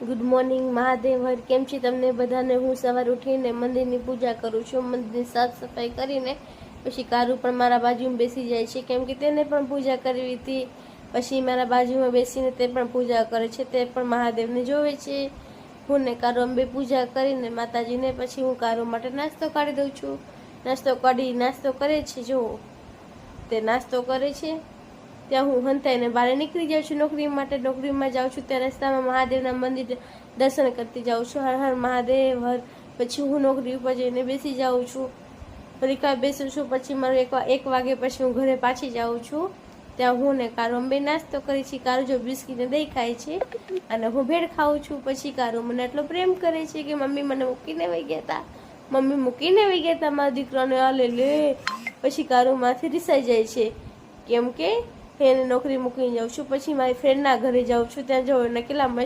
Good morning Mahadev હર કેમ છે તમને બધાને? હું સવાર ઉઠીને મંદિરની પૂજા કરું છું. મંદિરની સાફ સફાઈ કરીને પછી કારું પણ મારા બાજુમાં બેસી જાય છે, કેમ કે તેને પણ પૂજા કરવી હતી. પછી મારા બાજુમાં બેસીને તે પણ પૂજા કરે છે, તે પણ મહાદેવને જોવે છે. હું ને કારું અંબે પૂજા કરીને માતાજીને પછી હું કારું માટે નાસ્તો કાઢી દઉં છું. નાસ્તો કરે છે. જો તે નાસ્તો કરે છે ત્યાં હું હંતાઈને બહાર નીકળી જાઉં છું નોકરીમાં જાઉં છું. ત્યાં રસ્તામાં મહાદેવના મંદિર દર્શન કરતી જાઉં છું. હર હર મહાદેવ હર. પછી હું નોકરી ઉપર જઈને બેસી જાઉં છું. થોડીક બેસું છું, પછી મારું 1 વાગે પછી હું ઘરે પાછી જાઉં છું. ત્યાં હું ને કારું અંબે નાસ્તો કરી છે. કારું જો બિસ્કીટને દહીં ખાય છે અને હું ભેળ ખાઉં છું. પછી કારું મને એટલો પ્રેમ કરે છે કે મમ્મી મને મૂકીને વહી ગયા હતા, મારા દીકરાને આ લે. પછી કારું માંથી રિસાઈ જાય છે, કેમ કે એને નોકરી મૂકીને જાઉં છું. પછી મારી ફ્રેન્ડના ઘરે જાઉં છું. ત્યાં જો એને કેટલા મસ્ત